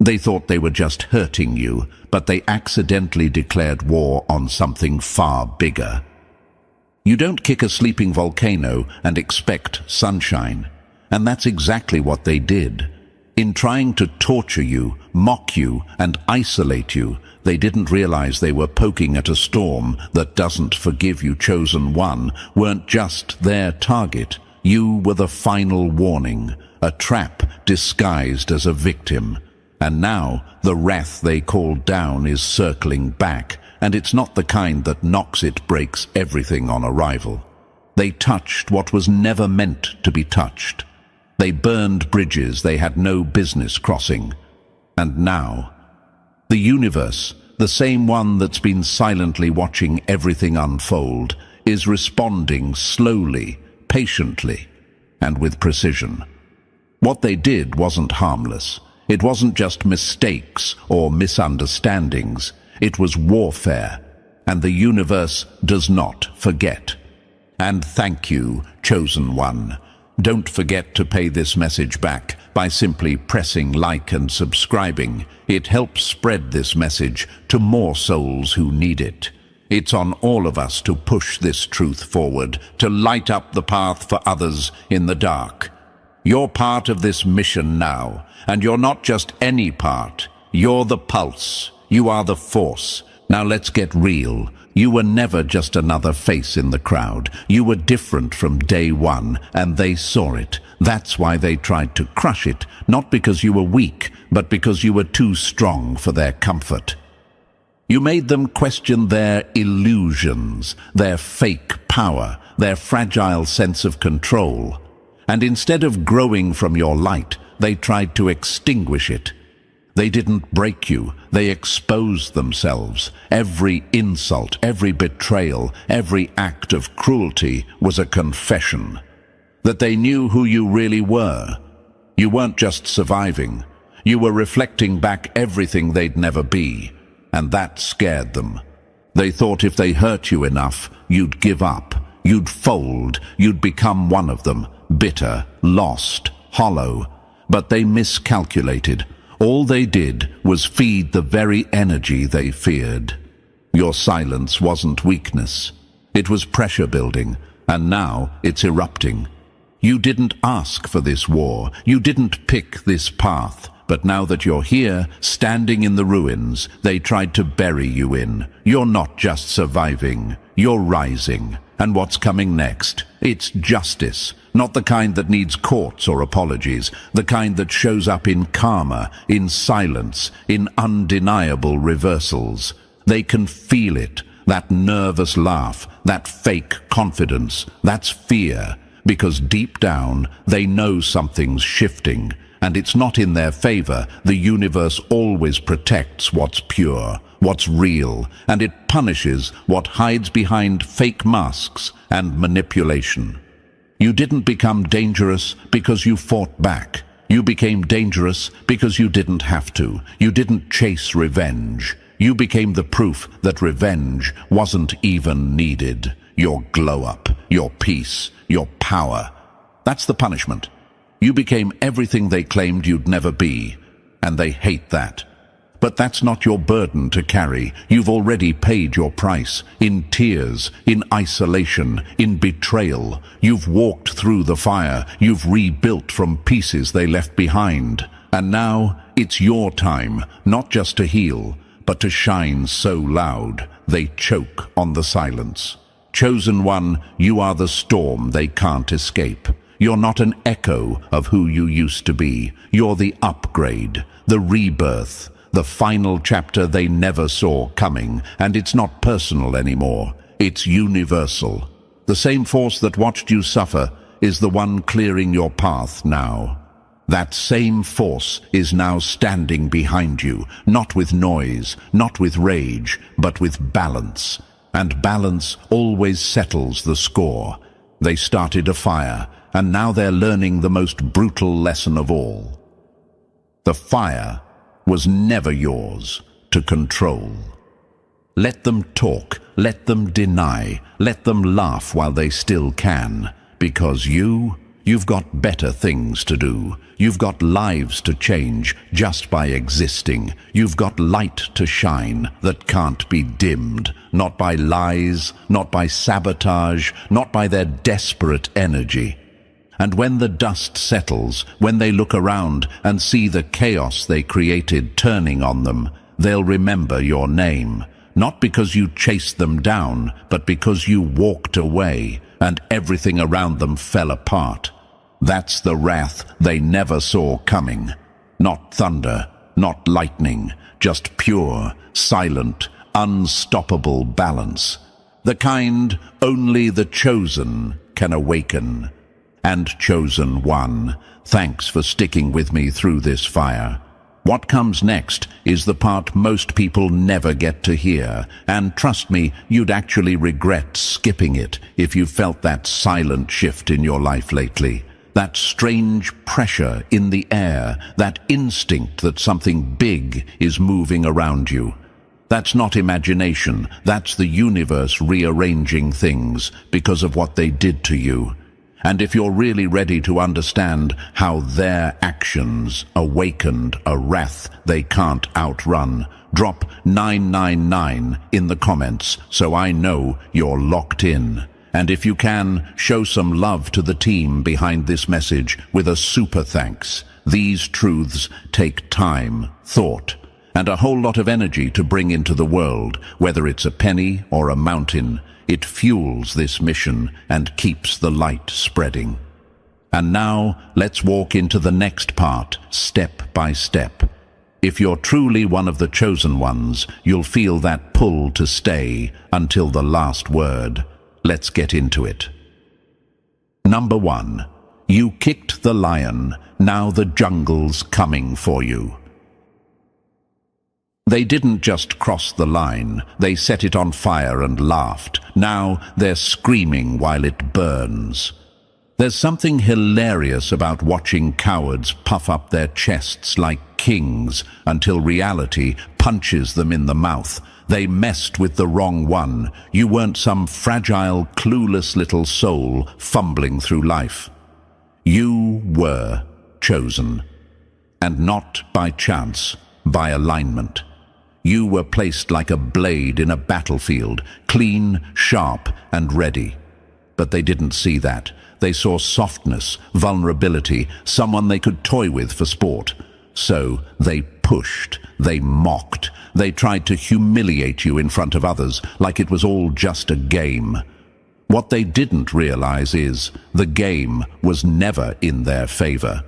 They thought they were just hurting you, but they accidentally declared war on something far bigger. You don't kick a sleeping volcano and expect sunshine, and that's exactly what they did. In trying to torture you, mock you, and isolate you, they didn't realize they were poking at a storm that doesn't forgive you. Chosen One weren't just their target. You were the final warning, a trap disguised as a victim. And now the wrath they called down is circling back, and it's not the kind that knocks, it breaks everything on arrival. They touched what was never meant to be touched. They burned bridges they had no business crossing. And now, the universe, the same one that's been silently watching everything unfold, is responding slowly, patiently, and with precision. What they did wasn't harmless. It wasn't just mistakes or misunderstandings. It was warfare, and the universe does not forget. And thank you, Chosen One. Don't forget to pay this message back by simply pressing like and subscribing. It helps spread this message to more souls who need it. It's on all of us to push this truth forward, to light up the path for others in the dark. You're part of this mission now, and you're not just any part. You're the pulse. You are the force. Now let's get real. You were never just another face in the crowd. You were different from day one, and they saw it. That's why they tried to crush it, not because you were weak, but because you were too strong for their comfort. You made them question their illusions, their fake power, their fragile sense of control. And instead of growing from your light, they tried to extinguish it. They didn't break you, they exposed themselves. Every insult, every betrayal, every act of cruelty was a confession. That they knew who you really were. You weren't just surviving. You were reflecting back everything they'd never be. And that scared them. They thought if they hurt you enough, you'd give up. You'd fold. You'd become one of them. Bitter, lost, hollow. But they miscalculated. All they did was feed the very energy they feared. Your silence wasn't weakness. It was pressure building, and now it's erupting. You didn't ask for this war. You didn't pick this path. But now that you're here, standing in the ruins, they tried to bury you in. You're not just surviving. You're rising. And what's coming next? It's justice. Not the kind that needs courts or apologies, the kind that shows up in karma, in silence, in undeniable reversals. They can feel it, that nervous laugh, that fake confidence, that's fear, because deep down they know something's shifting, and it's not in their favor. The universe always protects what's pure, what's real, and it punishes what hides behind fake masks and manipulation. You didn't become dangerous because you fought back. You became dangerous because you didn't have to. You didn't chase revenge. You became the proof that revenge wasn't even needed. Your glow-up, your peace, your power. That's the punishment. You became everything they claimed you'd never be, and they hate that. But that's not your burden to carry. You've already paid your price, in tears, in isolation, in betrayal. You've walked through the fire. You've rebuilt from pieces they left behind. And now it's your time, not just to heal, but to shine so loud they choke on the silence. Chosen One, you are the storm they can't escape. You're not an echo of who you used to be. You're the upgrade, the rebirth, the final chapter they never saw coming. And it's not personal anymore. It's universal. The same force that watched you suffer is the one clearing your path now. That same force is now standing behind you, not with noise, not with rage, but with balance. And balance always settles the score. They started a fire, and now they're learning the most brutal lesson of all. The fire was never yours to control. Let them talk, let them deny, let them laugh while they still can, because you You've got better things to do. You've got lives to change just by existing. You've got light to shine that can't be dimmed, not by lies, not by sabotage, not by their desperate energy. And when the dust settles, when they look around and see the chaos they created turning on them, they'll remember your name. Not because you chased them down, but because you walked away and everything around them fell apart. That's the wrath they never saw coming. Not thunder, not lightning, just pure, silent, unstoppable balance. The kind only the chosen can awaken. And chosen one, thanks for sticking with me through this fire. What comes next is the part most people never get to hear, and trust me, you'd actually regret skipping it if you felt that silent shift in your life lately. That strange pressure in the air, that instinct that something big is moving around you. That's not imagination, that's the universe rearranging things because of what they did to you. And if you're really ready to understand how their actions awakened a wrath they can't outrun, drop 999 in the comments so I know you're locked in. And if you can, show some love to the team behind this message with a super thanks. These truths take time, thought, and a whole lot of energy to bring into the world, whether it's a penny or a mountain. It fuels this mission and keeps the light spreading. And now, let's walk into the next part, step by step. If you're truly one of the chosen ones, you'll feel that pull to stay until the last word. Let's get into it. Number 1. You kicked the lion, now the jungle's coming for you. They didn't just cross the line, they set it on fire and laughed. Now they're screaming while it burns. There's something hilarious about watching cowards puff up their chests like kings until reality punches them in the mouth. They messed with the wrong one. You weren't some fragile, clueless little soul fumbling through life. You were chosen. And not by chance, by alignment. You were placed like a blade in a battlefield, clean, sharp, and ready. But they didn't see that. They saw softness, vulnerability, someone they could toy with for sport. So they pushed, they mocked, they tried to humiliate you in front of others, like it was all just a game. What they didn't realize is the game was never in their favor.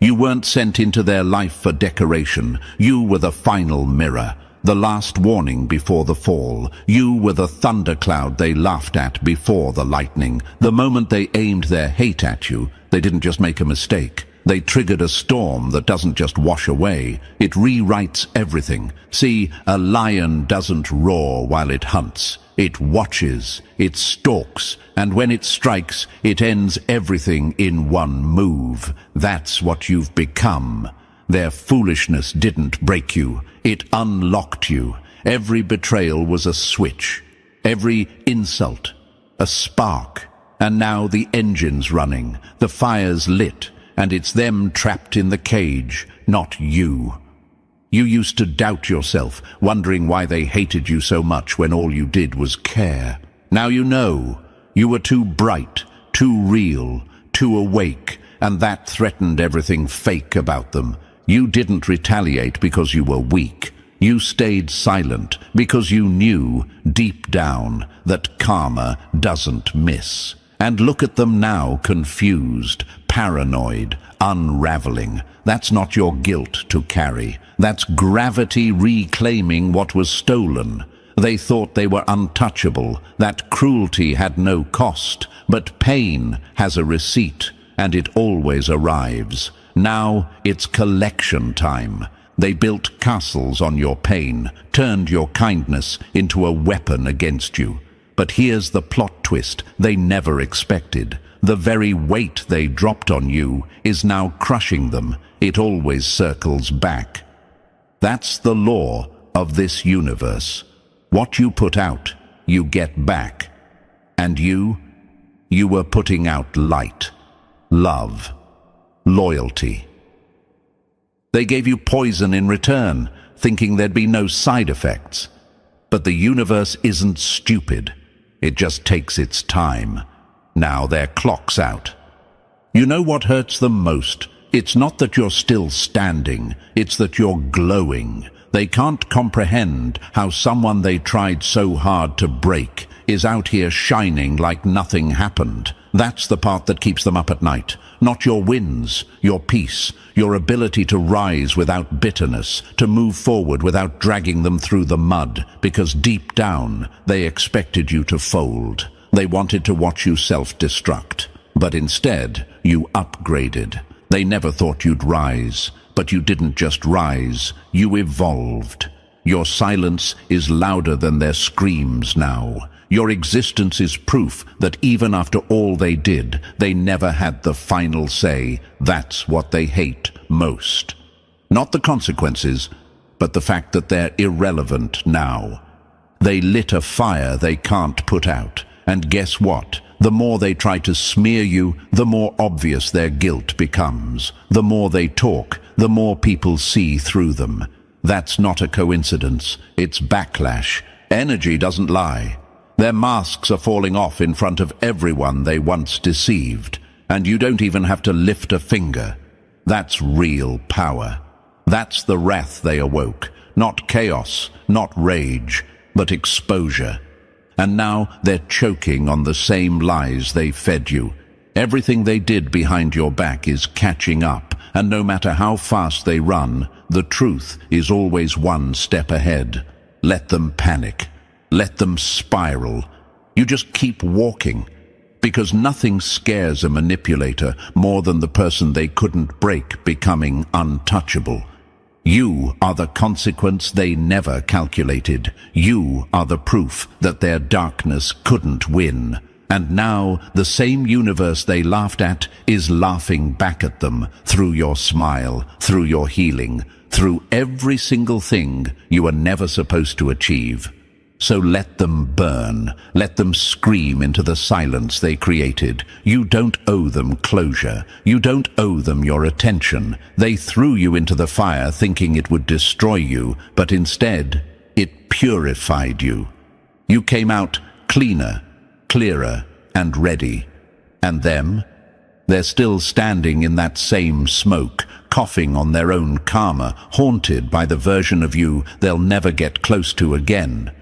You weren't sent into their life for decoration. You were the final mirror. The last warning before the fall. You were the thundercloud they laughed at before the lightning. The moment they aimed their hate at you, they didn't just make a mistake. They triggered a storm that doesn't just wash away. It rewrites everything. See, a lion doesn't roar while it hunts. It watches, it stalks, and when it strikes, it ends everything in one move. That's what you've become. Their foolishness didn't break you. It unlocked you. Every betrayal was a switch. Every insult, a spark. And now the engine's running, the fire's lit, and it's them trapped in the cage, not you. You used to doubt yourself, wondering why they hated you so much when all you did was care. Now you know. You were too bright, too real, too awake, and that threatened everything fake about them. You didn't retaliate because you were weak. You stayed silent because you knew, deep down, that karma doesn't miss. And look at them now, confused, paranoid, unraveling. That's not your guilt to carry. That's gravity reclaiming what was stolen. They thought they were untouchable, that cruelty had no cost, but pain has a receipt, and it always arrives. Now it's collection time. They built castles on your pain, turned your kindness into a weapon against you. But here's the plot twist they never expected. The very weight they dropped on you is now crushing them. It always circles back. That's the law of this universe. What you put out, you get back. And you were putting out light. love, loyalty. They gave you poison in return, thinking there'd be no side effects. But the universe isn't stupid. It just takes its time. Now their clock's out. You know what hurts them most? It's not that you're still standing, it's that you're glowing. They can't comprehend how someone they tried so hard to break is out here shining like nothing happened. That's the part that keeps them up at night. Not your wins, your peace, your ability to rise without bitterness, to move forward without dragging them through the mud, because deep down they expected you to fold. They wanted to watch you self-destruct. But instead, you upgraded. They never thought you'd rise. But you didn't just rise, you evolved. Your silence is louder than their screams now. Your existence is proof that even after all they did, they never had the final say. That's what they hate most. Not the consequences, but the fact that they're irrelevant now. They lit a fire they can't put out. And guess what? The more they try to smear you, the more obvious their guilt becomes. The more they talk, the more people see through them. That's not a coincidence. It's backlash. Energy doesn't lie. Their masks are falling off in front of everyone they once deceived. And you don't even have to lift a finger. That's real power. That's the wrath they awoke. Not chaos, not rage, but exposure. And now they're choking on the same lies they fed you. Everything they did behind your back is catching up, and no matter how fast they run, the truth is always one step ahead. Let them panic. Let them spiral. You just keep walking, because nothing scares a manipulator more than the person they couldn't break becoming untouchable. You are the consequence they never calculated. You are the proof that their darkness couldn't win. And now the same universe they laughed at is laughing back at them through your smile, through your healing, through every single thing you were never supposed to achieve. So let them burn. Let them scream into the silence they created. You don't owe them closure. You don't owe them your attention. They threw you into the fire thinking it would destroy you, but instead, it purified you. You came out cleaner, clearer, and ready. And them? They're still standing in that same smoke, coughing on their own karma, haunted by the version of you they'll never get close to again.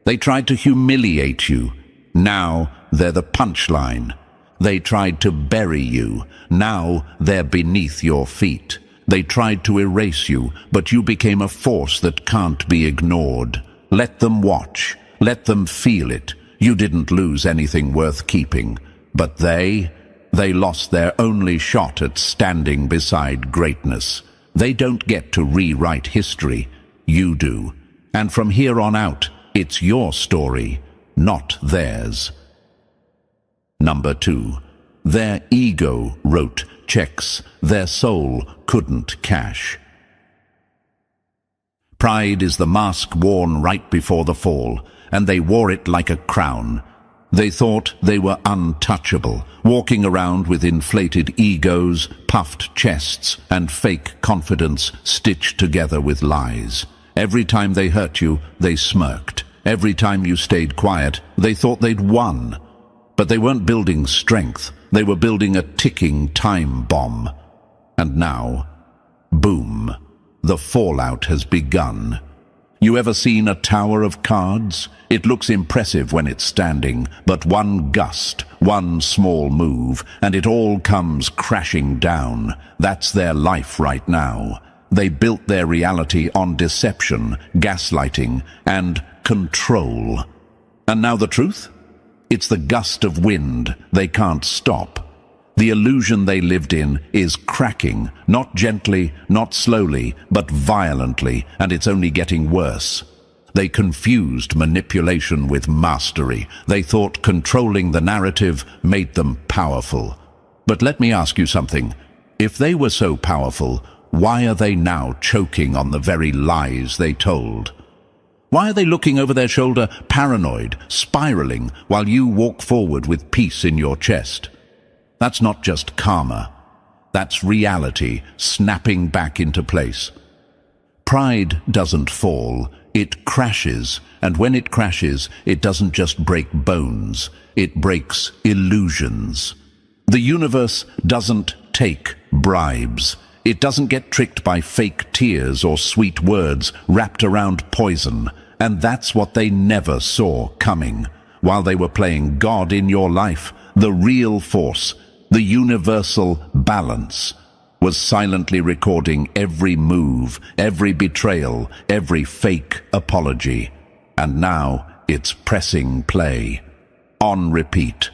They tried to humiliate you. Now they're the punchline. They tried to bury you. Now they're beneath your feet. They tried to erase you, but you became a force that can't be ignored. Let them watch. Let them feel it. You didn't lose anything worth keeping. But they lost their only shot at standing beside greatness. They don't get to rewrite history. You do. And from here on out, it's your story, not theirs. Number 2. Their ego wrote checks their soul couldn't cash. Pride is the mask worn right before the fall, and they wore it like a crown. They thought they were untouchable, walking around with inflated egos, puffed chests, and fake confidence stitched together with lies. Every time they hurt you, they smirked. Every time you stayed quiet, they thought they'd won. But they weren't building strength. They were building a ticking time bomb. And now, boom, the fallout has begun. You ever seen a tower of cards? It looks impressive when it's standing, but one gust, one small move, and it all comes crashing down. That's their life right now. They built their reality on deception, gaslighting, and control. And now the truth? It's the gust of wind they can't stop. The illusion they lived in is cracking, not gently, not slowly, but violently, and it's only getting worse. They confused manipulation with mastery. They thought controlling the narrative made them powerful. But let me ask you something. If they were so powerful, why are they now choking on the very lies they told? Why are they looking over their shoulder, paranoid, spiraling, while you walk forward with peace in your chest? That's not just karma. That's reality snapping back into place. Pride doesn't fall, it crashes, and when it crashes, it doesn't just break bones, it breaks illusions. The universe doesn't take bribes. It doesn't get tricked by fake tears or sweet words wrapped around poison, and that's what they never saw coming. While they were playing God in your life, the real force, the universal balance, was silently recording every move, every betrayal, every fake apology. And now it's pressing play. On repeat.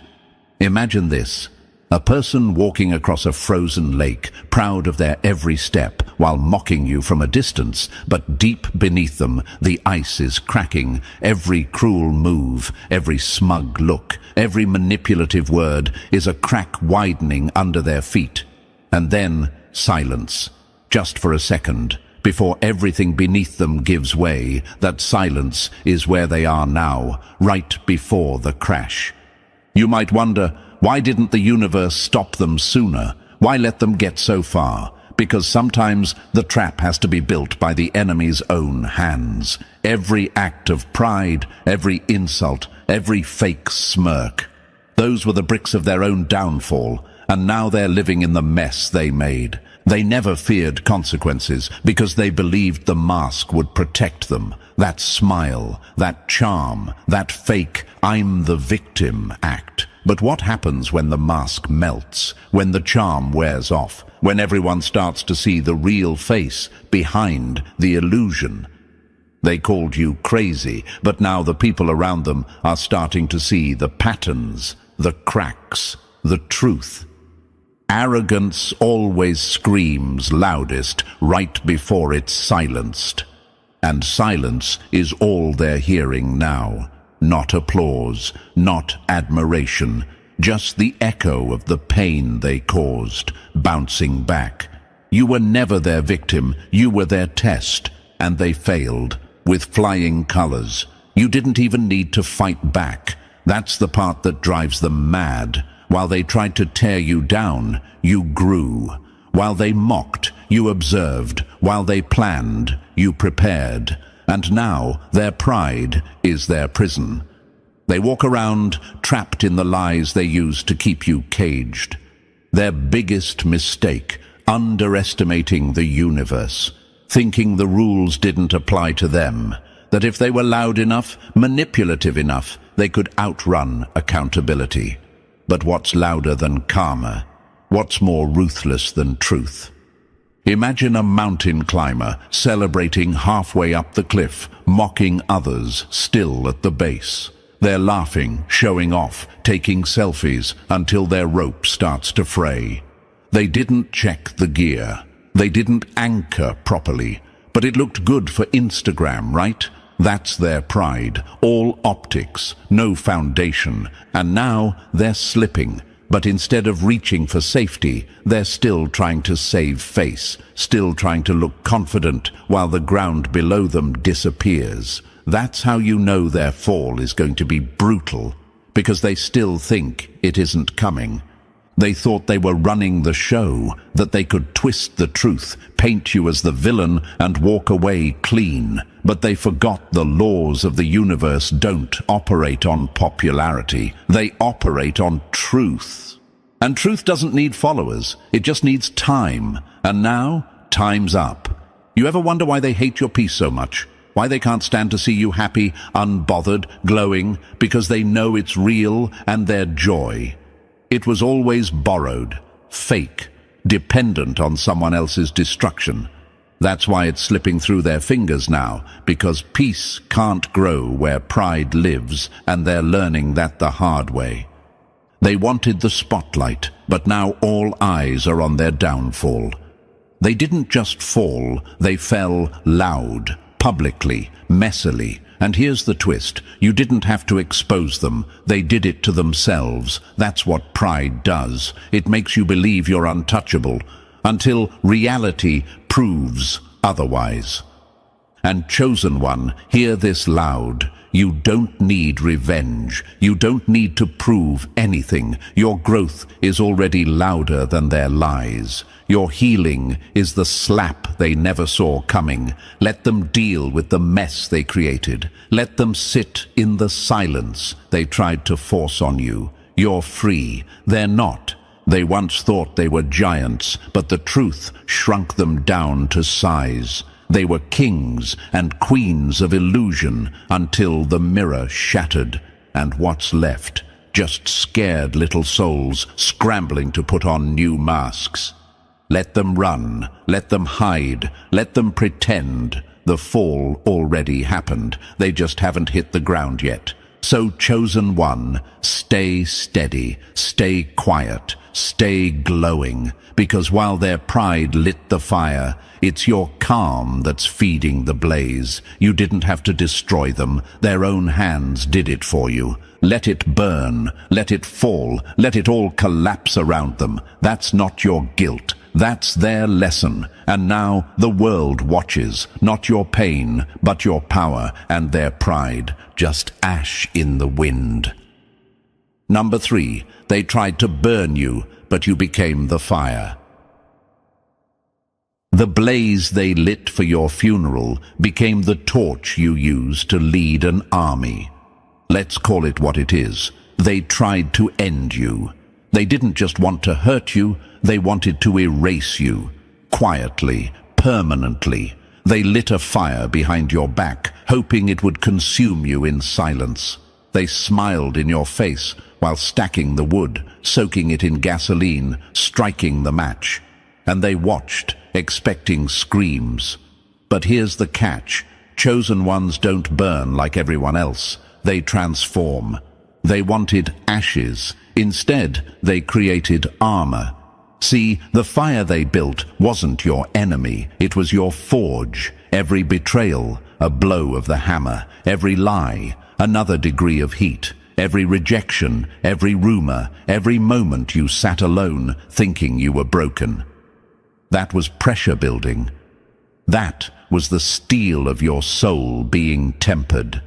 Imagine this. A person walking across a frozen lake, proud of their every step, while mocking you from a distance, but deep beneath them, the ice is cracking. Every cruel move, every smug look, every manipulative word is a crack widening under their feet. And then silence, just for a second, before everything beneath them gives way. That silence is where they are now, right before the crash. You might wonder, why didn't the universe stop them sooner? Why let them get so far? Because sometimes the trap has to be built by the enemy's own hands. Every act of pride, every insult, every fake smirk. Those were the bricks of their own downfall, and now they're living in the mess they made. They never feared consequences because they believed the mask would protect them. That smile, that charm, that fake "I'm the victim" act. But what happens when the mask melts, when the charm wears off, when everyone starts to see the real face behind the illusion? They called you crazy, but now the people around them are starting to see the patterns, the cracks, the truth. Arrogance always screams loudest right before it's silenced. And silence is all they're hearing now. Not applause, not admiration, just the echo of the pain they caused, bouncing back. You were never their victim, you were their test, and they failed, with flying colors. You didn't even need to fight back. That's the part that drives them mad. While they tried to tear you down, you grew. While they mocked, you observed. While they planned, you prepared. And now their pride is their prison. They walk around trapped in the lies they use to keep you caged. Their biggest mistake, underestimating the universe, thinking the rules didn't apply to them, that if they were loud enough, manipulative enough, they could outrun accountability. But what's louder than karma? What's more ruthless than truth? Imagine a mountain climber celebrating halfway up the cliff, mocking others still at the base. They're laughing, showing off, taking selfies until their rope starts to fray. They didn't check the gear. They didn't anchor properly. But it looked good for Instagram, right? That's their pride. All optics, no foundation. And now they're slipping. But instead of reaching for safety, they're still trying to save face, still trying to look confident while the ground below them disappears. That's how you know their fall is going to be brutal, because they still think it isn't coming. They thought they were running the show, that they could twist the truth, paint you as the villain, and walk away clean. But they forgot the laws of the universe don't operate on popularity. They operate on truth. And truth doesn't need followers. It just needs time. And now, time's up. You ever wonder why they hate your peace so much? Why they can't stand to see you happy, unbothered, glowing? Because they know it's real and their joy. It was always borrowed, fake, dependent on someone else's destruction. That's why it's slipping through their fingers now, because peace can't grow where pride lives, and they're learning that the hard way. They wanted the spotlight, but now all eyes are on their downfall. They didn't just fall, they fell loud, publicly, messily. And here's the twist. You didn't have to expose them. They did it to themselves. That's what pride does. It makes you believe you're untouchable, until reality proves otherwise. And chosen one, hear this loud. You don't need revenge. You don't need to prove anything. Your growth is already louder than their lies. Your healing is the slap they never saw coming. Let them deal with the mess they created. Let them sit in the silence they tried to force on you. You're free. They're not. They once thought they were giants, but the truth shrunk them down to size. They were kings and queens of illusion until the mirror shattered, and what's left? Just scared little souls scrambling to put on new masks. Let them run, let them hide, let them pretend. The fall already happened. They just haven't hit the ground yet. So, Chosen One, stay steady, stay quiet, stay glowing, because while their pride lit the fire, it's your calm that's feeding the blaze. You didn't have to destroy them. Their own hands did it for you. Let it burn, let it fall, let it all collapse around them. That's not your guilt. That's their lesson. And now the world watches, not your pain, but your power and their pride, just ash in the wind. Number 3, they tried to burn you, but you became the fire. The blaze they lit for your funeral became the torch you used to lead an army. Let's call it what it is. They tried to end you. They didn't just want to hurt you, they wanted to erase you. Quietly, permanently. They lit a fire behind your back, hoping it would consume you in silence. They smiled in your face while stacking the wood, soaking it in gasoline, striking the match. And they watched, expecting screams. But here's the catch. Chosen Ones don't burn like everyone else. They transform. They wanted ashes. Instead, they created armor. See, the fire they built wasn't your enemy. It was your forge. Every betrayal, a blow of the hammer. Every lie, another degree of heat. Every rejection, every rumor, every moment you sat alone, thinking you were broken. That was pressure building. That was the steel of your soul being tempered.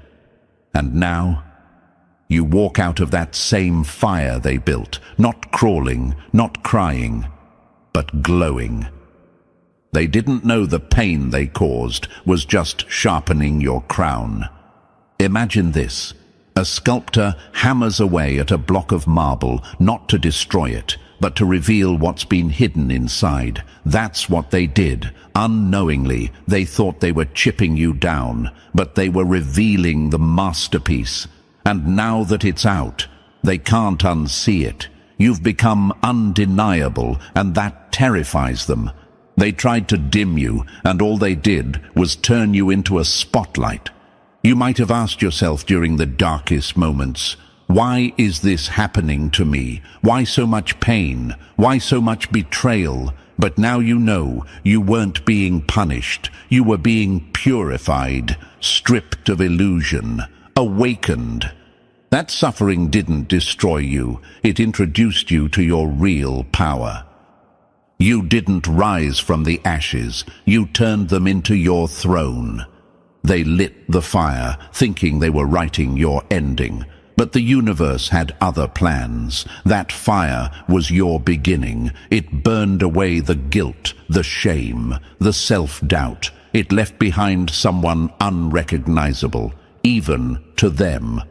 And now, you walk out of that same fire they built, not crawling, not crying, but glowing. They didn't know the pain they caused was just sharpening your crown. Imagine this. A sculptor hammers away at a block of marble, not to destroy it, but to reveal what's been hidden inside. That's what they did. Unknowingly, they thought they were chipping you down, but they were revealing the masterpiece. And now that it's out, they can't unsee it. You've become undeniable, and that terrifies them. They tried to dim you, and all they did was turn you into a spotlight. You might have asked yourself during the darkest moments, why is this happening to me? Why so much pain? Why so much betrayal? But now you know you weren't being punished. You were being purified, stripped of illusion, awakened. That suffering didn't destroy you. It introduced you to your real power. You didn't rise from the ashes. You turned them into your throne. They lit the fire, thinking they were writing your ending. But the universe had other plans. That fire was your beginning. It burned away the guilt, the shame, the self-doubt. It left behind someone unrecognizable, even to them.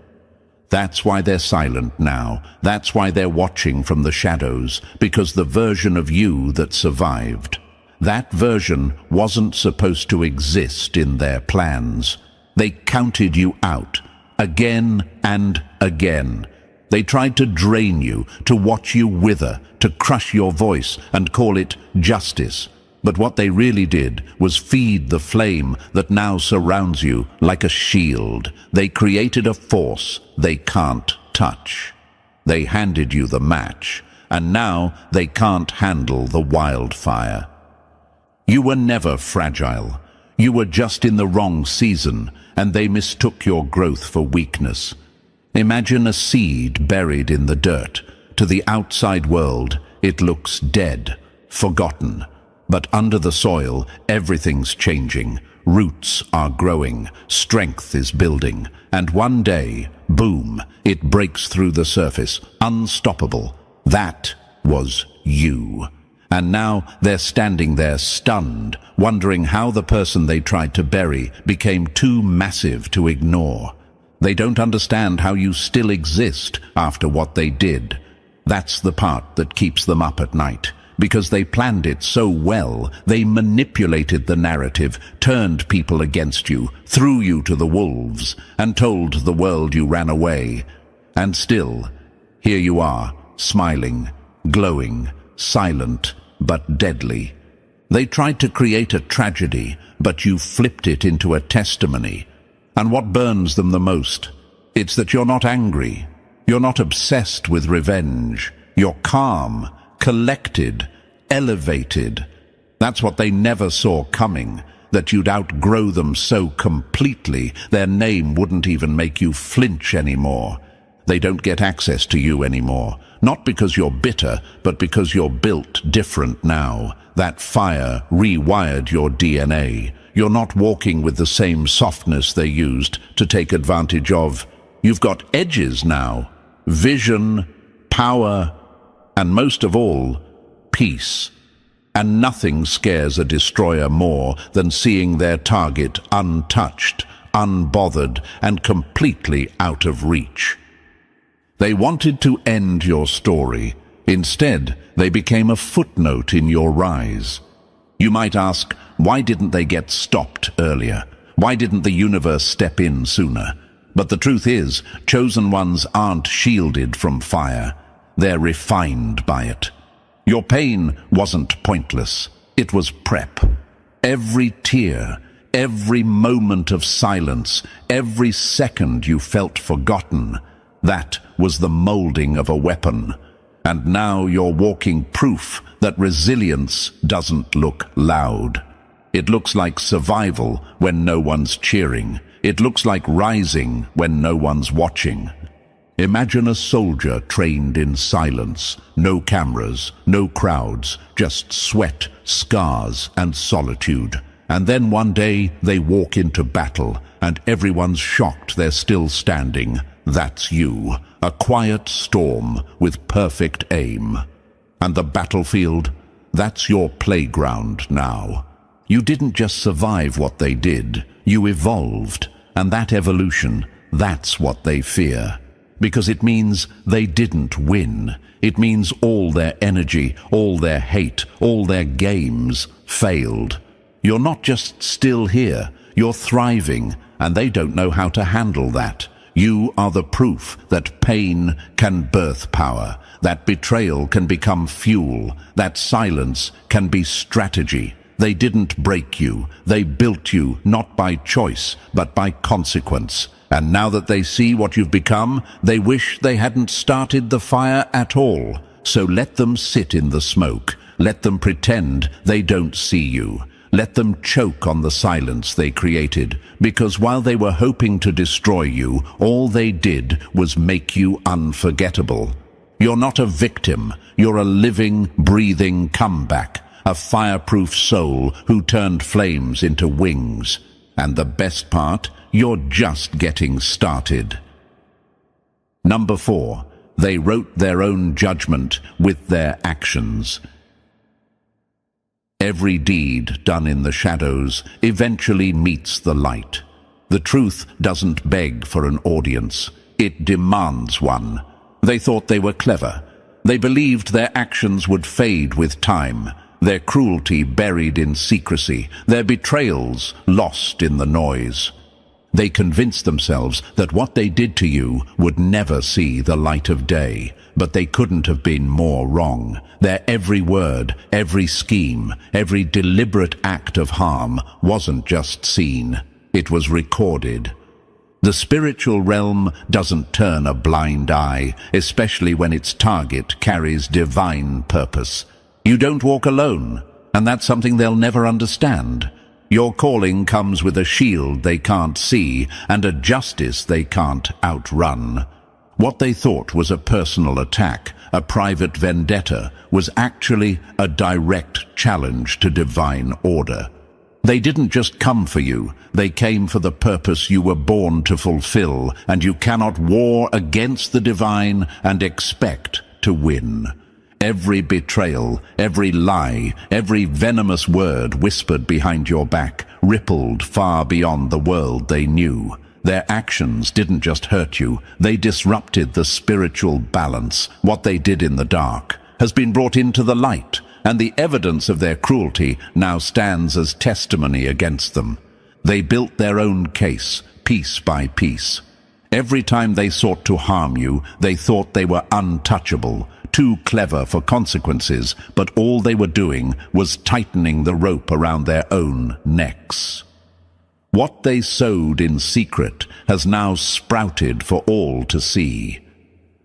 That's why they're silent now. That's why they're watching from the shadows, because the version of you that survived, that version wasn't supposed to exist in their plans. They counted you out, again and again. They tried to drain you, to watch you wither, to crush your voice and call it justice. But what they really did was feed the flame that now surrounds you like a shield. They created a force they can't touch. They handed you the match, and now they can't handle the wildfire. You were never fragile. You were just in the wrong season, and they mistook your growth for weakness. Imagine a seed buried in the dirt. To the outside world, it looks dead, forgotten. But under the soil, everything's changing. Roots are growing, strength is building, and one day, boom, it breaks through the surface, unstoppable. That was you. And now they're standing there stunned, wondering how the person they tried to bury became too massive to ignore. They don't understand how you still exist after what they did. That's the part that keeps them up at night. Because they planned it so well, they manipulated the narrative, turned people against you, threw you to the wolves, and told the world you ran away. And still, here you are, smiling, glowing, silent, but deadly. They tried to create a tragedy, but you flipped it into a testimony. And what burns them the most? It's that you're not angry. You're not obsessed with revenge. You're calm, collected, elevated. That's what they never saw coming, that you'd outgrow them so completely their name wouldn't even make you flinch anymore. They don't get access to you anymore, not because you're bitter, but because you're built different now. That fire rewired your DNA. You're not walking with the same softness they used to take advantage of. You've got edges now, vision, power, and most of all, peace. And nothing scares a destroyer more than seeing their target untouched, unbothered, and completely out of reach. They wanted to end your story. Instead, they became a footnote in your rise. You might ask, why didn't they get stopped earlier? Why didn't the universe step in sooner? But the truth is, chosen ones aren't shielded from fire. They're refined by it. Your pain wasn't pointless. It was prep. Every tear, every moment of silence, every second you felt forgotten, that was the molding of a weapon. And now you're walking proof that resilience doesn't look loud. It looks like survival when no one's cheering. It looks like rising when no one's watching. Imagine a soldier trained in silence, no cameras, no crowds, just sweat, scars, and solitude. And then one day they walk into battle, and everyone's shocked they're still standing. That's you, a quiet storm with perfect aim. And the battlefield, that's your playground now. You didn't just survive what they did, you evolved. And that evolution, that's what they fear. Because it means they didn't win. It means all their energy, all their hate, all their games failed. You're not just still here, you're thriving, and they don't know how to handle that. You are the proof that pain can birth power, that betrayal can become fuel, that silence can be strategy. They didn't break you. They built you, not by choice, but by consequence. And now that they see what you've become, they wish they hadn't started the fire at all. So let them sit in the smoke. Let them pretend they don't see you. Let them choke on the silence they created, because while they were hoping to destroy you, all they did was make you unforgettable. You're not a victim. You're a living, breathing comeback. A fireproof soul who turned flames into wings. And the best part, you're just getting started. Number 4, they wrote their own judgment with their actions. Every deed done in the shadows eventually meets the light. The truth doesn't beg for an audience. It demands one. They thought they were clever. They believed their actions would fade with time. Their cruelty buried in secrecy, their betrayals lost in the noise. They convinced themselves that what they did to you would never see the light of day, but they couldn't have been more wrong. Their every word, every scheme, every deliberate act of harm wasn't just seen, it was recorded. The spiritual realm doesn't turn a blind eye, especially when its target carries divine purpose. You don't walk alone, and that's something they'll never understand. Your calling comes with a shield they can't see and a justice they can't outrun. What they thought was a personal attack, a private vendetta, was actually a direct challenge to divine order. They didn't just come for you, they came for the purpose you were born to fulfill, and you cannot war against the divine and expect to win. Every betrayal, every lie, every venomous word whispered behind your back rippled far beyond the world they knew. Their actions didn't just hurt you, they disrupted the spiritual balance. What they did in the dark has been brought into the light, and the evidence of their cruelty now stands as testimony against them. They built their own case, piece by piece. Every time they sought to harm you, they thought they were untouchable, too clever for consequences, but all they were doing was tightening the rope around their own necks. What they sowed in secret has now sprouted for all to see.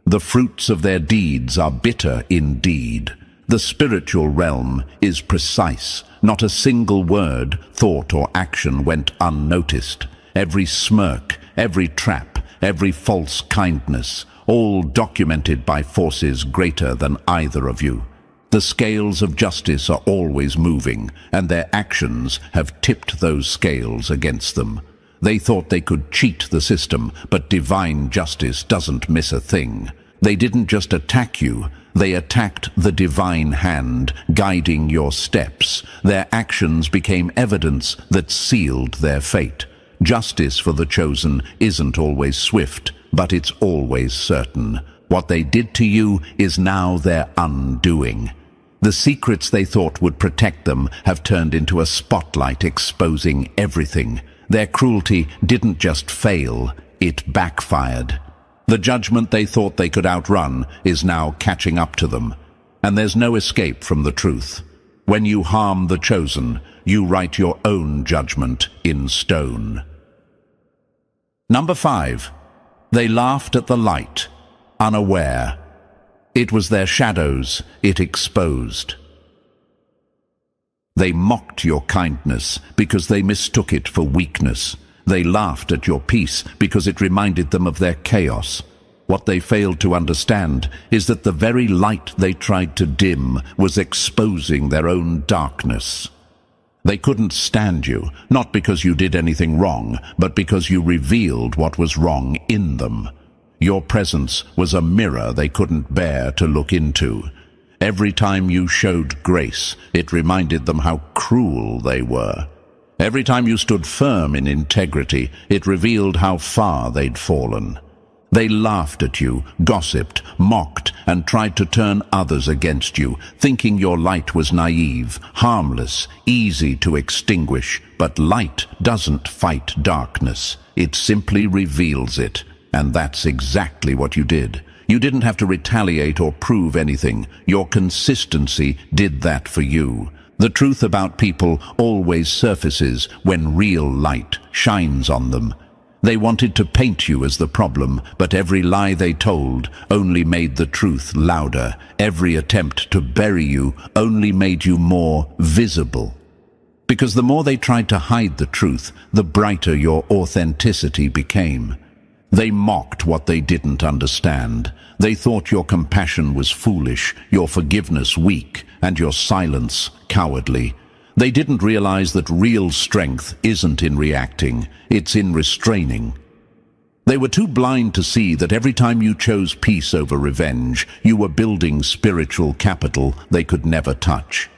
The fruits of their deeds are bitter indeed. The spiritual realm is precise. Not a single word, thought, or action went unnoticed. Every smirk, every trap, every false kindness, all documented by forces greater than either of you. The scales of justice are always moving, and their actions have tipped those scales against them. They thought they could cheat the system, but divine justice doesn't miss a thing. They didn't just attack you, they attacked the divine hand, guiding your steps. Their actions became evidence that sealed their fate. Justice for the chosen isn't always swift, but it's always certain. What they did to you is now their undoing. The secrets they thought would protect them have turned into a spotlight exposing everything. Their cruelty didn't just fail, it backfired. The judgment they thought they could outrun is now catching up to them, and there's no escape from the truth. When you harm the chosen, you write your own judgment in stone. Number 5. They laughed at the light, unaware. It was their shadows it exposed. They mocked your kindness because they mistook it for weakness. They laughed at your peace because it reminded them of their chaos. What they failed to understand is that the very light they tried to dim was exposing their own darkness. They couldn't stand you, not because you did anything wrong, but because you revealed what was wrong in them. Your presence was a mirror they couldn't bear to look into. Every time you showed grace, it reminded them how cruel they were. Every time you stood firm in integrity, it revealed how far they'd fallen. They laughed at you, gossiped, mocked, and tried to turn others against you, thinking your light was naive, harmless, easy to extinguish. But light doesn't fight darkness. It simply reveals it. And that's exactly what you did. You didn't have to retaliate or prove anything. Your consistency did that for you. The truth about people always surfaces when real light shines on them. They wanted to paint you as the problem, but every lie they told only made the truth louder. Every attempt to bury you only made you more visible. Because the more they tried to hide the truth, the brighter your authenticity became. They mocked what they didn't understand. They thought your compassion was foolish, your forgiveness weak, and your silence cowardly. They didn't realize that real strength isn't in reacting, it's in restraining. They were too blind to see that every time you chose peace over revenge, you were building spiritual capital they could never touch.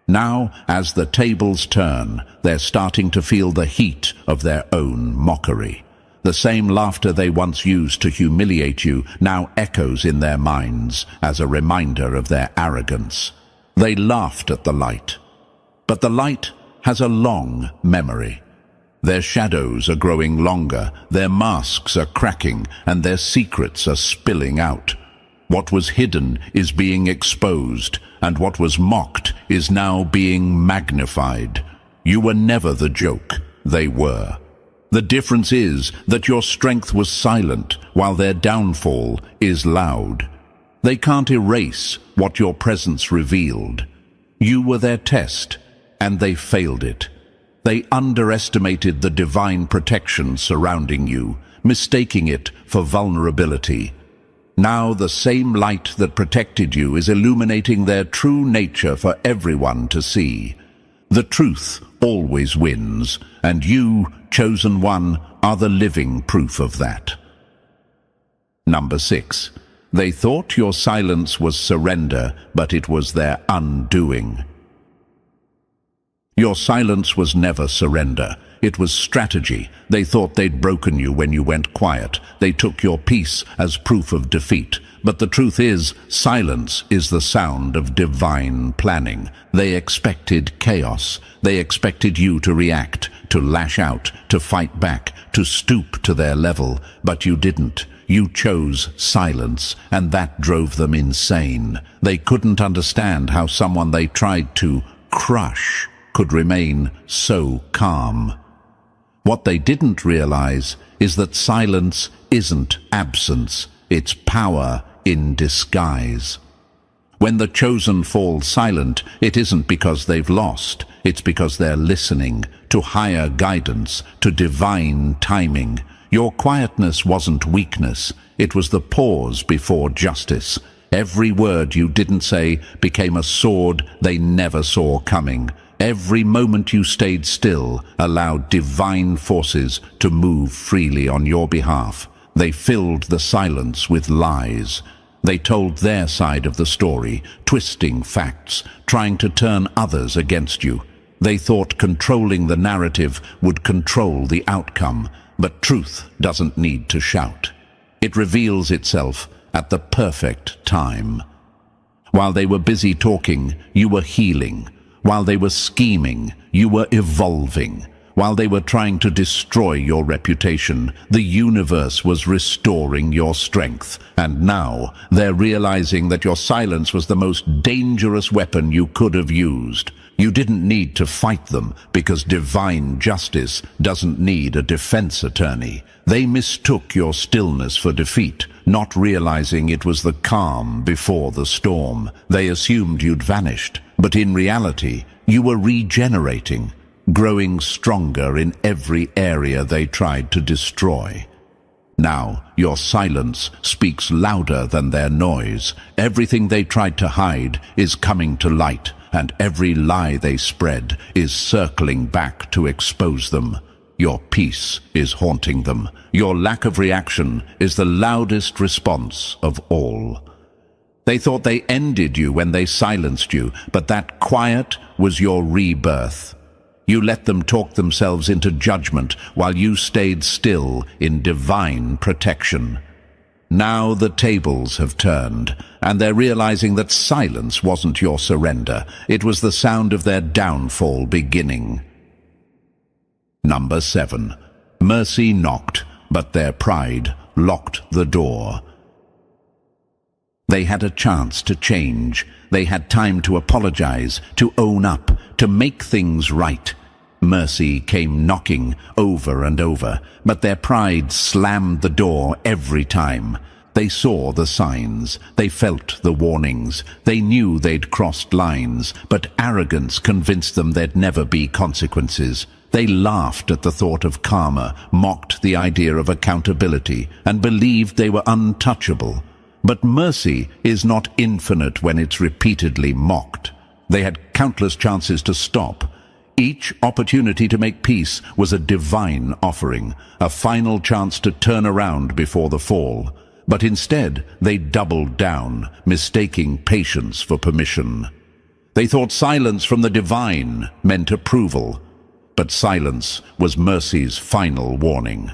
Now, as the tables turn, they're starting to feel the heat of their own mockery. The same laughter they once used to humiliate you now echoes in their minds as a reminder of their arrogance. They laughed at the light. But the light has a long memory. Their shadows are growing longer, their masks are cracking, and their secrets are spilling out. What was hidden is being exposed, and what was mocked is now being magnified. You were never the joke, they were. The difference is that your strength was silent, while their downfall is loud. They can't erase what your presence revealed. You were their test, and they failed it. They underestimated the divine protection surrounding you, mistaking it for vulnerability. Now the same light that protected you is illuminating their true nature for everyone to see. The truth always wins, and you, chosen one, are the living proof of that. Number 6. They thought your silence was surrender, but it was their undoing. Your silence was never surrender. It was strategy. They thought they'd broken you when you went quiet. They took your peace as proof of defeat. But the truth is, silence is the sound of divine planning. They expected chaos. They expected you to react, to lash out, to fight back, to stoop to their level. But you didn't. You chose silence, and that drove them insane. They couldn't understand how someone they tried to crush could remain so calm. What they didn't realize is that silence isn't absence, it's power in disguise. When the chosen fall silent, it isn't because they've lost, it's because they're listening to higher guidance, to divine timing. Your quietness wasn't weakness, it was the pause before justice. Every word you didn't say became a sword they never saw coming. Every moment you stayed still allowed divine forces to move freely on your behalf. They filled the silence with lies. They told their side of the story, twisting facts, trying to turn others against you. They thought controlling the narrative would control the outcome, but truth doesn't need to shout. It reveals itself at the perfect time. While they were busy talking, you were healing. While they were scheming, you were evolving. While they were trying to destroy your reputation, the universe was restoring your strength. And now, they're realizing that your silence was the most dangerous weapon you could have used. You didn't need to fight them, because divine justice doesn't need a defense attorney. They mistook your stillness for defeat, not realizing it was the calm before the storm. They assumed you'd vanished, but in reality, you were regenerating, growing stronger in every area they tried to destroy. Now, your silence speaks louder than their noise. Everything they tried to hide is coming to light, and every lie they spread is circling back to expose them. Your peace is haunting them. Your lack of reaction is the loudest response of all. They thought they ended you when they silenced you, but that quiet was your rebirth. You let them talk themselves into judgment while you stayed still in divine protection. Now the tables have turned, and they're realizing that silence wasn't your surrender. It was the sound of their downfall beginning. Number 7. Mercy knocked, but their pride locked the door. They had a chance to change. They had time to apologize, to own up, to make things right. Mercy came knocking over and over, but their pride slammed the door every time. They saw the signs, they felt the warnings, they knew they'd crossed lines, but arrogance convinced them there'd never be consequences. They laughed at the thought of karma, mocked the idea of accountability, and believed they were untouchable. But mercy is not infinite when it's repeatedly mocked. They had countless chances to stop. Each opportunity to make peace was a divine offering, a final chance to turn around before the fall. But instead, they doubled down, mistaking patience for permission. They thought silence from the divine meant approval, but silence was mercy's final warning.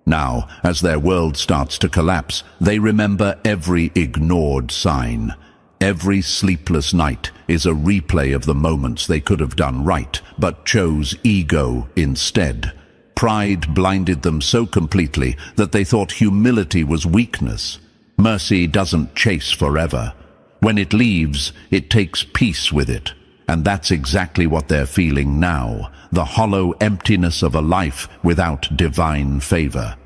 Now, as their world starts to collapse, they remember every ignored sign. Every sleepless night is a replay of the moments they could have done right, but chose ego instead. Pride blinded them so completely that they thought humility was weakness. Mercy doesn't chase forever. When it leaves, it takes peace with it. And that's exactly what they're feeling now, the hollow emptiness of a life without divine favor.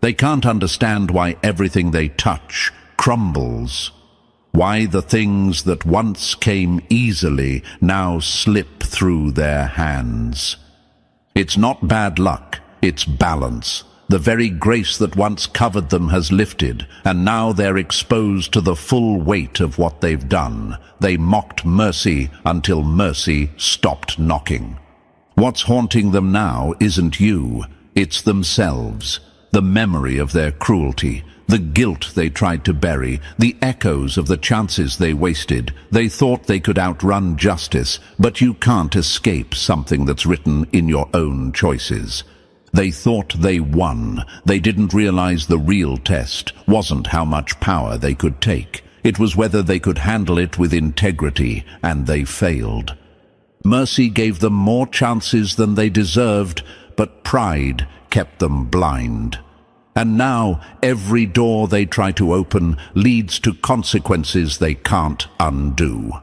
They can't understand why everything they touch crumbles, why the things that once came easily now slip through their hands. It's not bad luck, it's balance. The very grace that once covered them has lifted, and now they're exposed to the full weight of what they've done. They mocked mercy until mercy stopped knocking. What's haunting them now isn't you, it's themselves, the memory of their cruelty, the guilt they tried to bury, the echoes of the chances they wasted. They thought they could outrun justice, but you can't escape something that's written in your own choices. They thought they won. They didn't realize the real test wasn't how much power they could take. It was whether they could handle it with integrity, and they failed. Mercy gave them more chances than they deserved, but pride kept them blind. And now every door they try to open leads to consequences they can't undo.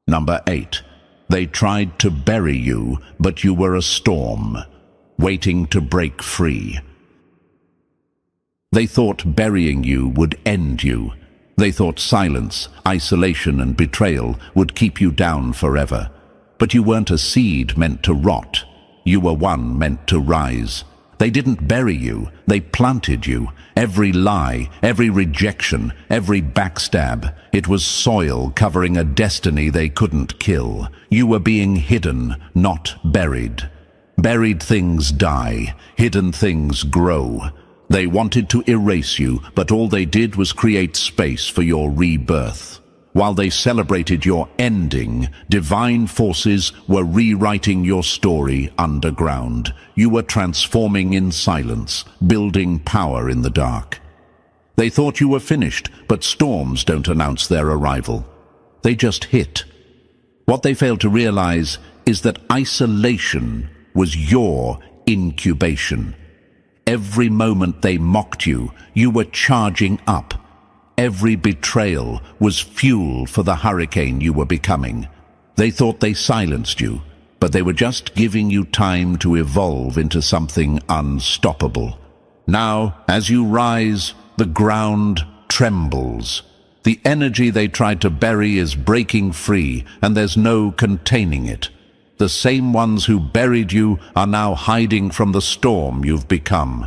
Number 8. They tried to bury you, but you were a storm, waiting to break free. They thought burying you would end you. They thought silence, isolation, and betrayal would keep you down forever. But you weren't a seed meant to rot. You were one meant to rise. They didn't bury you, they planted you. Every lie, every rejection, every backstab, it was soil covering a destiny they couldn't kill. You were being hidden, not buried. Buried things die, hidden things grow. They wanted to erase you, but all they did was create space for your rebirth. While they celebrated your ending, divine forces were rewriting your story underground. You were transforming in silence, building power in the dark. They thought you were finished, but storms don't announce their arrival. They just hit. What they failed to realize is that isolation was your incubation. Every moment they mocked you, you were charging up. Every betrayal was fuel for the hurricane you were becoming. They thought they silenced you, but they were just giving you time to evolve into something unstoppable. Now, as you rise, the ground trembles. The energy they tried to bury is breaking free, and there's no containing it. The same ones who buried you are now hiding from the storm you've become.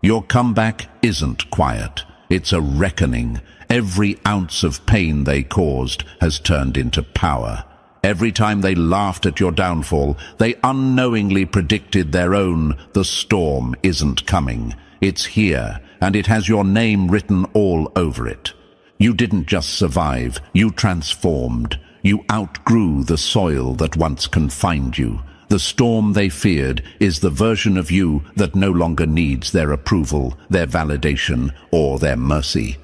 Your comeback isn't quiet. It's a reckoning. Every ounce of pain they caused has turned into power. Every time they laughed at your downfall, they unknowingly predicted their own. The storm isn't coming. It's here, and it has your name written all over it. You didn't just survive, you transformed. You outgrew the soil that once confined you. The storm they feared is the version of you that no longer needs their approval, their validation, or their mercy.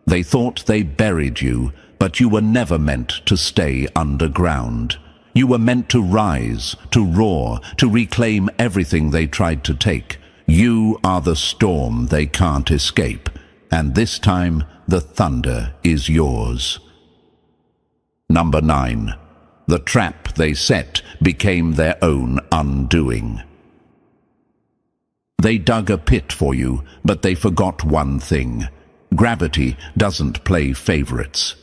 They thought they buried you, but you were never meant to stay underground. You were meant to rise, to roar, to reclaim everything they tried to take. You are the storm they can't escape, and this time the thunder is yours. Number 9. The trap they set became their own undoing. They dug a pit for you, but they forgot one thing. Gravity doesn't play favorites.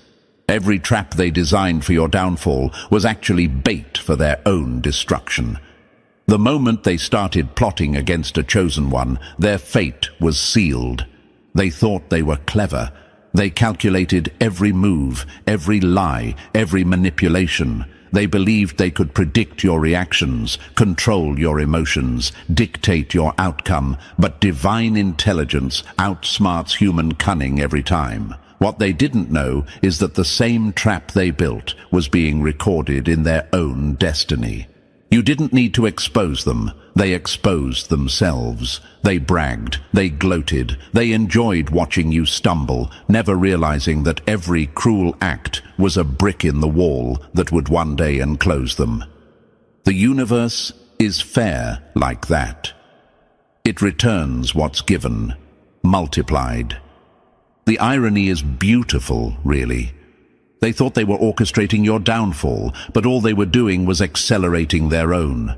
Every trap they designed for your downfall was actually bait for their own destruction. The moment they started plotting against a chosen one, their fate was sealed. They thought they were clever. They calculated every move, every lie, every manipulation. They believed they could predict your reactions, control your emotions, dictate your outcome, but divine intelligence outsmarts human cunning every time. What they didn't know is that the same trap they built was being recorded in their own destiny. You didn't need to expose them. They exposed themselves. They bragged, they gloated, they enjoyed watching you stumble, never realizing that every cruel act was a brick in the wall that would one day enclose them. The universe is fair like that. It returns what's given, multiplied. The irony is beautiful, really. They thought they were orchestrating your downfall, but all they were doing was accelerating their own.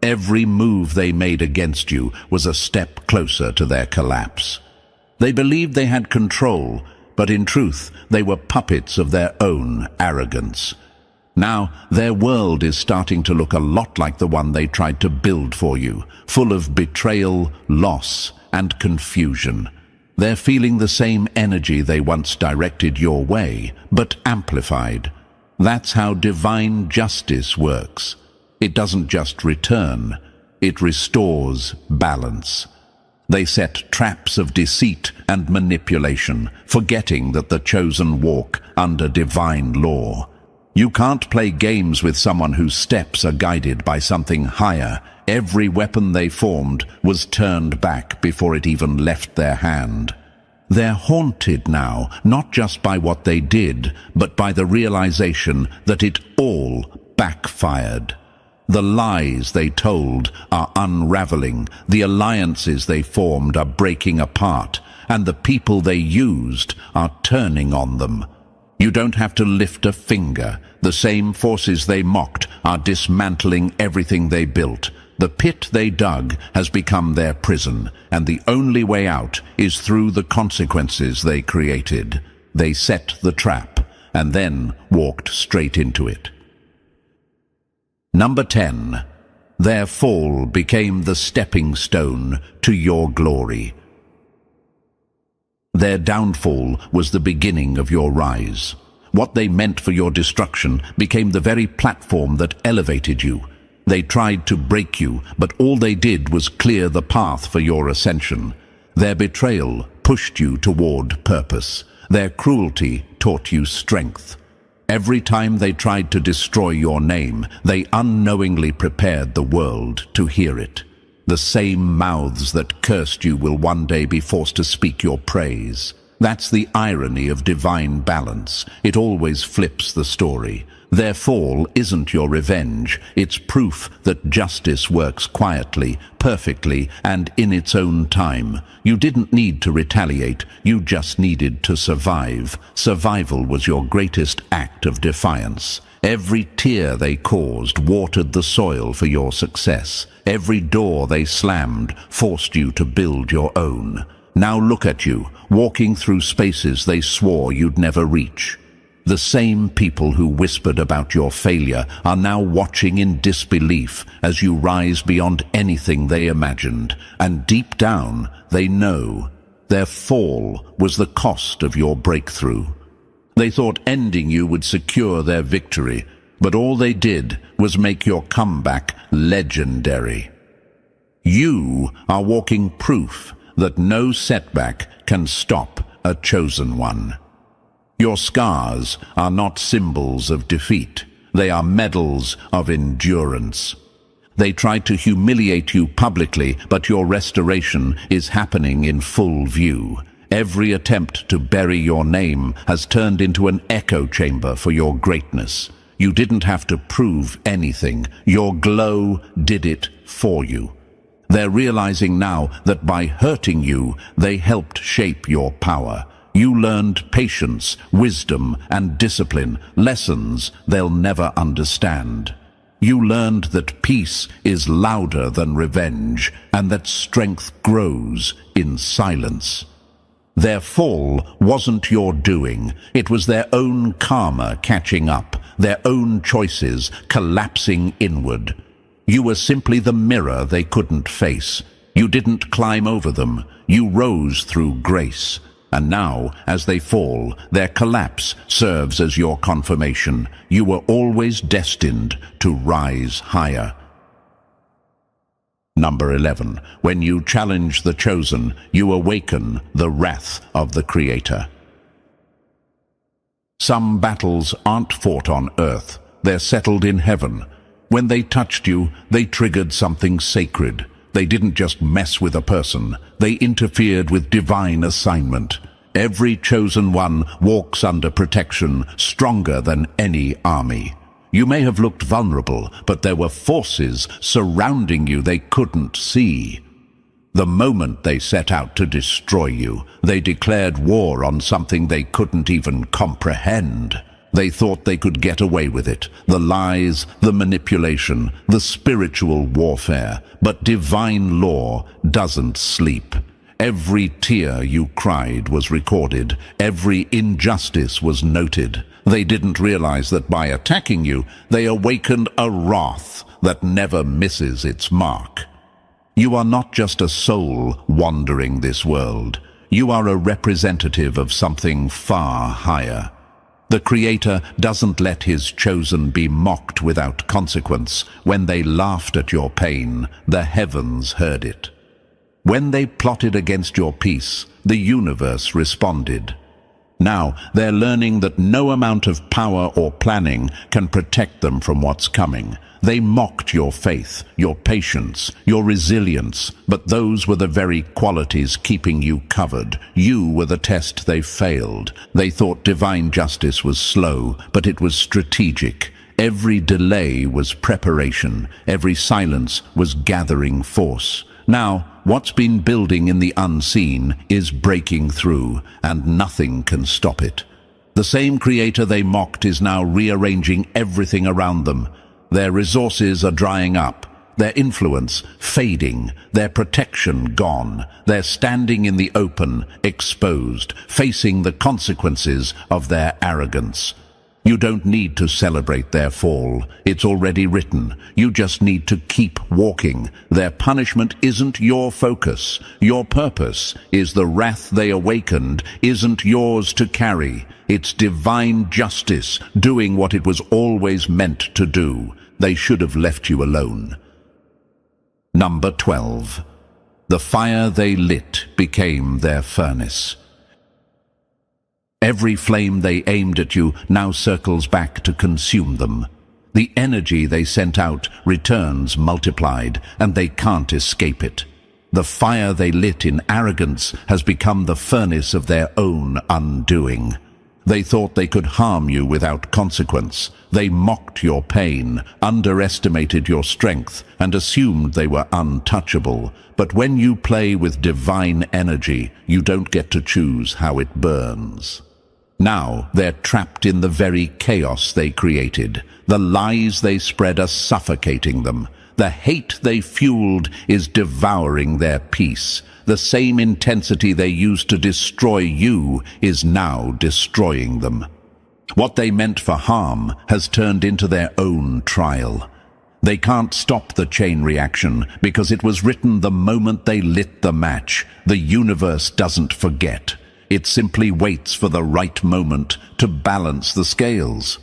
Every move they made against you was a step closer to their collapse. They believed they had control, but in truth, they were puppets of their own arrogance. Now, their world is starting to look a lot like the one they tried to build for you, full of betrayal, loss, and confusion. They're feeling the same energy they once directed your way, but amplified. That's how divine justice works. It doesn't just return, it restores balance. They set traps of deceit and manipulation, forgetting that the chosen walk under divine law. You can't play games with someone whose steps are guided by something higher. Every weapon they formed was turned back before it even left their hand. They're haunted now, not just by what they did, but by the realization that it all backfired. The lies they told are unraveling, the alliances they formed are breaking apart, and the people they used are turning on them. You don't have to lift a finger. The same forces they mocked are dismantling everything they built. The pit they dug has become their prison, and the only way out is through the consequences they created. They set the trap, and then walked straight into it. Number 10. Their fall became the stepping stone to your glory. Their downfall was the beginning of your rise. What they meant for your destruction became the very platform that elevated you. They tried to break you, but all they did was clear the path for your ascension. Their betrayal pushed you toward purpose. Their cruelty taught you strength. Every time they tried to destroy your name, they unknowingly prepared the world to hear it. The same mouths that cursed you will one day be forced to speak your praise. That's the irony of divine balance. It always flips the story. Their fall isn't your revenge. It's proof that justice works quietly, perfectly, and in its own time. You didn't need to retaliate. You just needed to survive. Survival was your greatest act of defiance. Every tear they caused watered the soil for your success. Every door they slammed forced you to build your own. Now look at you, walking through spaces they swore you'd never reach. The same people who whispered about your failure are now watching in disbelief as you rise beyond anything they imagined. And deep down, they know their fall was the cost of your breakthrough. They thought ending you would secure their victory, but all they did was make your comeback legendary. You are walking proof that no setback can stop a chosen one. Your scars are not symbols of defeat. They are medals of endurance. They tried to humiliate you publicly, but your restoration is happening in full view. Every attempt to bury your name has turned into an echo chamber for your greatness. You didn't have to prove anything. Your glow did it for you. They're realizing now that by hurting you, they helped shape your power. You learned patience, wisdom, and discipline, lessons they'll never understand. You learned that peace is louder than revenge, and that strength grows in silence. Their fall wasn't your doing. It was their own karma catching up, their own choices collapsing inward. You were simply the mirror they couldn't face. You didn't climb over them. You rose through grace. And now, as they fall, their collapse serves as your confirmation. You were always destined to rise higher. Number 11. When you challenge the chosen, you awaken the wrath of the Creator. Some battles aren't fought on earth. They're settled in heaven. When they touched you, they triggered something sacred. They didn't just mess with a person. They interfered with divine assignment. Every chosen one walks under protection, stronger than any army. You may have looked vulnerable, but there were forces surrounding you they couldn't see. The moment they set out to destroy you, they declared war on something they couldn't even comprehend. They thought they could get away with it, the lies, the manipulation, the spiritual warfare. But divine law doesn't sleep. Every tear you cried was recorded. Every injustice was noted. They didn't realize that by attacking you, they awakened a wrath that never misses its mark. You are not just a soul wandering this world. You are a representative of something far higher. The Creator doesn't let his chosen be mocked without consequence. When they laughed at your pain, the heavens heard it. When they plotted against your peace, the universe responded. Now they're learning that no amount of power or planning can protect them from what's coming. They mocked your faith, your patience, your resilience, but those were the very qualities keeping you covered. You were the test they failed. They thought divine justice was slow, but it was strategic. Every delay was preparation. Every silence was gathering force. Now, what's been building in the unseen is breaking through, and nothing can stop it. The same Creator they mocked is now rearranging everything around them. Their resources are drying up, their influence fading, their protection gone. They're standing in the open, exposed, facing the consequences of their arrogance. You don't need to celebrate their fall. It's already written. You just need to keep walking. Their punishment isn't your focus. Your purpose is the wrath they awakened isn't yours to carry. It's divine justice doing what it was always meant to do. They should have left you alone. Number 12. The fire they lit became their furnace. Every flame they aimed at you now circles back to consume them. The energy they sent out returns multiplied, and they can't escape it. The fire they lit in arrogance has become the furnace of their own undoing. They thought they could harm you without consequence. They mocked your pain, underestimated your strength, and assumed they were untouchable. But when you play with divine energy, you don't get to choose how it burns. Now they're trapped in the very chaos they created. The lies they spread are suffocating them. The hate they fueled is devouring their peace. The same intensity they used to destroy you is now destroying them. What they meant for harm has turned into their own trial. They can't stop the chain reaction because it was written the moment they lit the match. The universe doesn't forget. It simply waits for the right moment to balance the scales.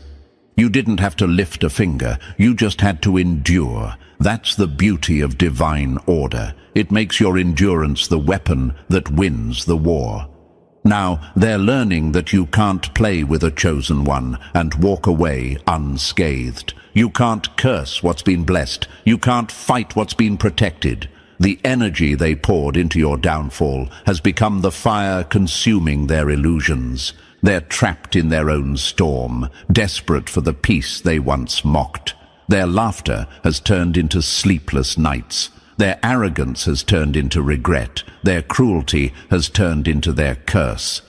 You didn't have to lift a finger, you just had to endure. That's the beauty of divine order. It makes your endurance the weapon that wins the war. Now, they're learning that you can't play with a chosen one and walk away unscathed. You can't curse what's been blessed. You can't fight what's been protected. The energy they poured into your downfall has become the fire consuming their illusions. They're trapped in their own storm, desperate for the peace they once mocked. Their laughter has turned into sleepless nights. Their arrogance has turned into regret. Their cruelty has turned into their curse.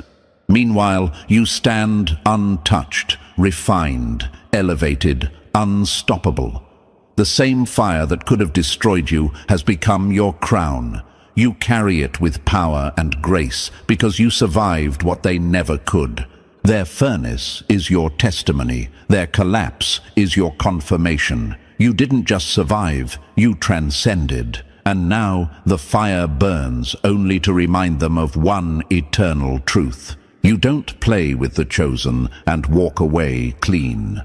Meanwhile, you stand untouched, refined, elevated, unstoppable. The same fire that could have destroyed you has become your crown. You carry it with power and grace because you survived what they never could. Their furnace is your testimony. Their collapse is your confirmation. You didn't just survive, you transcended. And now the fire burns only to remind them of one eternal truth. You don't play with the chosen and walk away clean.